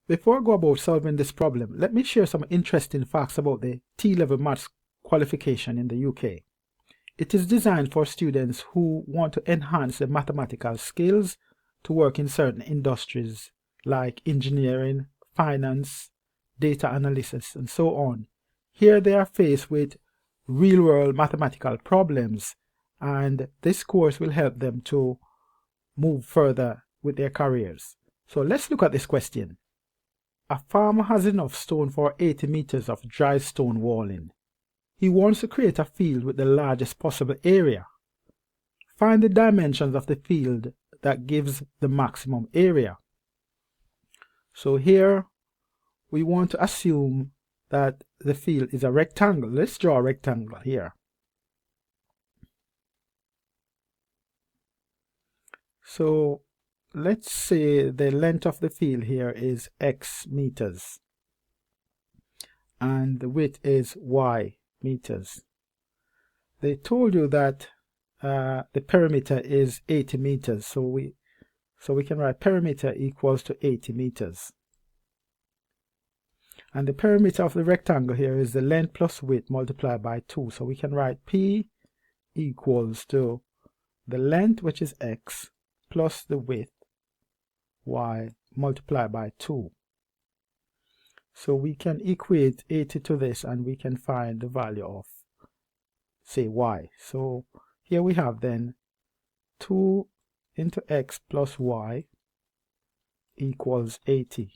Before I go about solving this problem, let me share some interesting facts about the T-level maths qualification in the UK. It is designed for students who want to enhance their mathematical skills to work in certain industries like engineering, finance, data analysis, and so on. Here they are faced with real-world mathematical problems, and this course will help them to move further with their careers. So let's look at this question. A farmer has enough stone for 80 meters of dry stone walling. He wants to create a field with the largest possible area. Find the dimensions of the field that gives the maximum area. So here we want to assume that the field is a rectangle. Let's draw a rectangle here. So let's say the length of the field here is x meters and the width is y meters. They told you that the perimeter is 80 meters, so we can write perimeter equals to 80 meters. And the perimeter of the rectangle here is the length plus width multiplied by 2, so we can write P equals to the length, which is x, plus the width, y, multiplied by 2. So we can equate 80 to this and we can find the value of, say, y. So here we have then 2 into x plus y equals 80.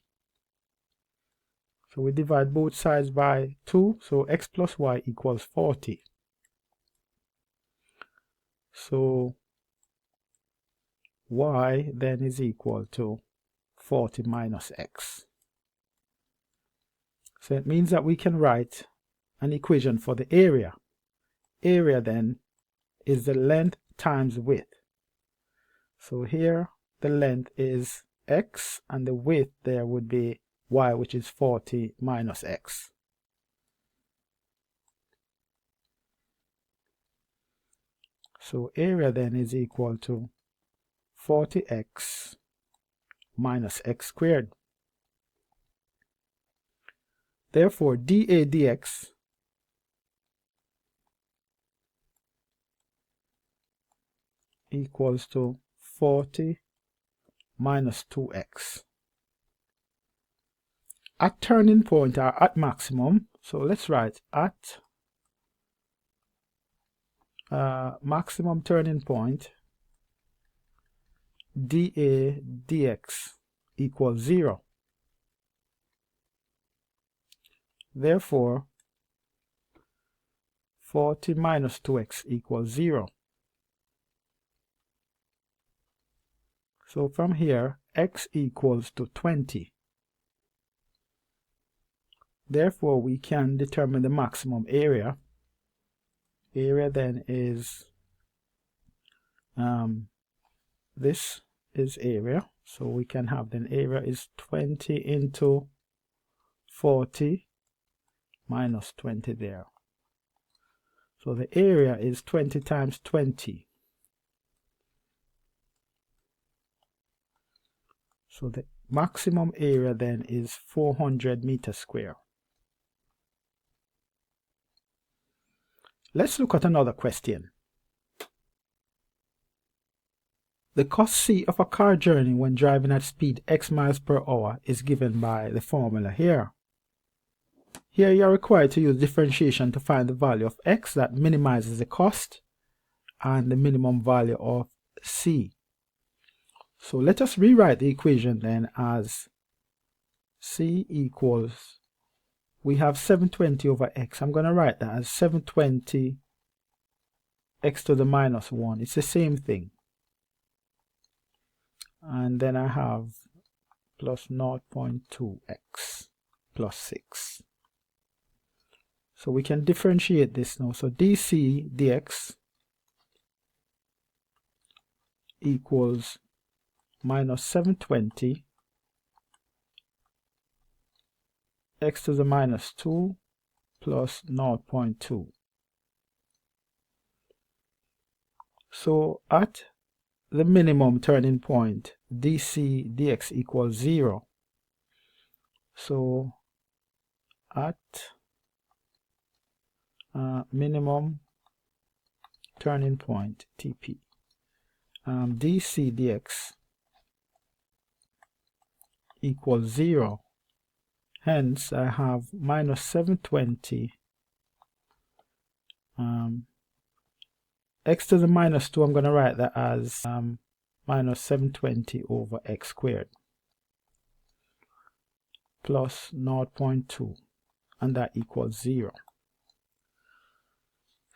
So we divide both sides by 2, so x plus y equals 40. So y then is equal to 40 minus x. So it means that we can write an equation for the area. Area then is the length times width. So here the length is x and the width there would be y, which is 40 minus x. So area then is equal to 40x minus x squared. Therefore, dA dx equals to 40 minus 2x. At turning point or at maximum, so let's write at maximum turning point, dA dx equals 0. Therefore, 40 minus 2x equals 0. So from here, x equals to 20. Therefore, we can determine the maximum area. Area then is, this is area. So we can have then area is 20 into 40 minus 20 there. So the area is 20 times 20. So the maximum area then is 400 meters square. Let's look at another question. The cost C of a car journey when driving at speed x miles per hour is given by the formula here. Here you are required to use differentiation to find the value of x that minimizes the cost and the minimum value of C. So let us rewrite the equation then as C equals, we have 720 over x. I'm going to write that as 720 x to the minus 1. It's the same thing. And then I have plus 0.2x plus 6. So we can differentiate this now. So dc dx equals minus 720 x to the minus 2 plus 0.2. So at the minimum turning point, dc dx equals 0. So at minimum turning point TP, dc dx equals 0. Hence I have minus 720 x to the minus 2. I'm going to write that as minus 720 over x squared plus 0.2, and that equals 0.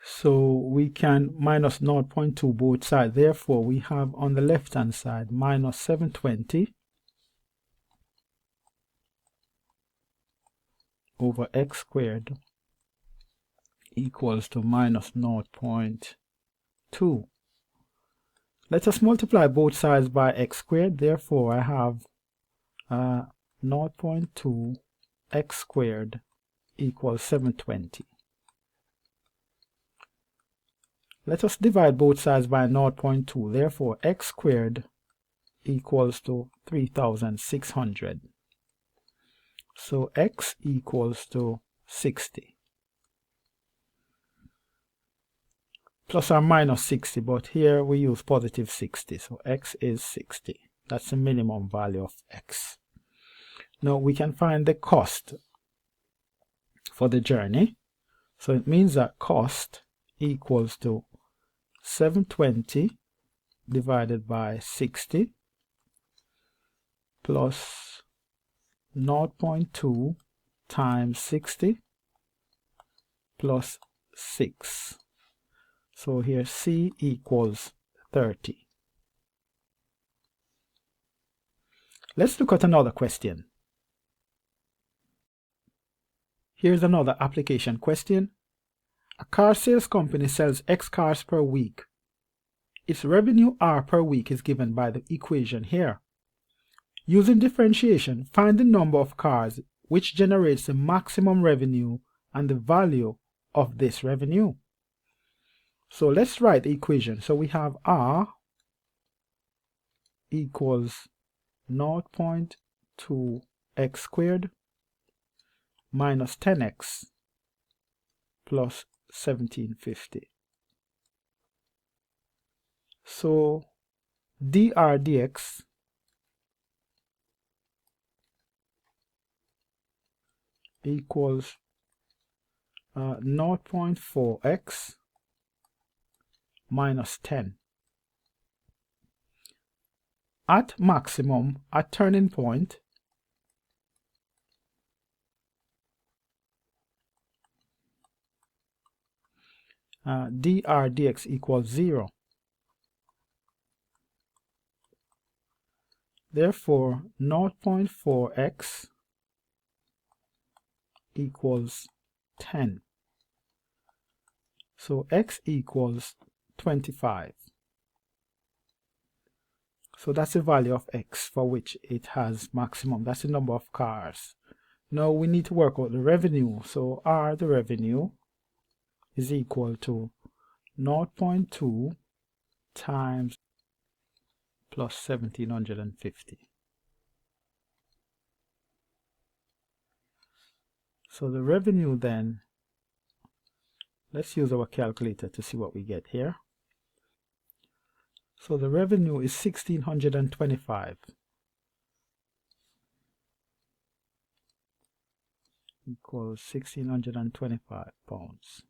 So we can minus 0.2 both sides. Therefore, we have on the left hand side minus 720 over x squared equals to minus 0.2. Let us multiply both sides by x squared. Therefore, I have 0.2 x squared equals 720. Let us divide both sides by 0.2. Therefore, x squared equals to 3,600. So x equals to 60. Plus or minus 60, but here we use positive 60. So x is 60. That's the minimum value of x. Now we can find the cost for the journey. So it means that cost equals to 720 divided by 60 plus 0.2 times 60 plus 6. So here C equals 30. Let's look at another question. Here's another application question. A car sales company sells X cars per week. Its revenue R per week is given by the equation here. Using differentiation, find the number of cars which generates the maximum revenue and the value of this revenue. So let's write the equation. So we have R equals 0.2 x squared minus 10x plus 1750. So dr dx equals 0.4x minus 10. At maximum, at turning point, dr dx equals 0. Therefore, 0.4x equals 10. So x equals 25. So that's the value of x for which it has maximum. That's the number of cars. Now we need to work out the revenue. So R, the revenue, is equal to 0.2 times plus 1750. So the revenue then, let's use our calculator to see what we get here. So the revenue is 1,625 equals 1,625 pounds.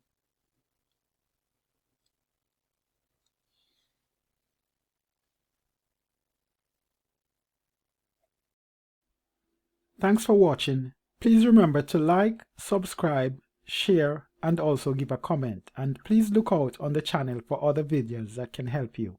Thanks for watching. Please remember to like, subscribe, share, and also give a comment. And please look out on the channel for other videos that can help you.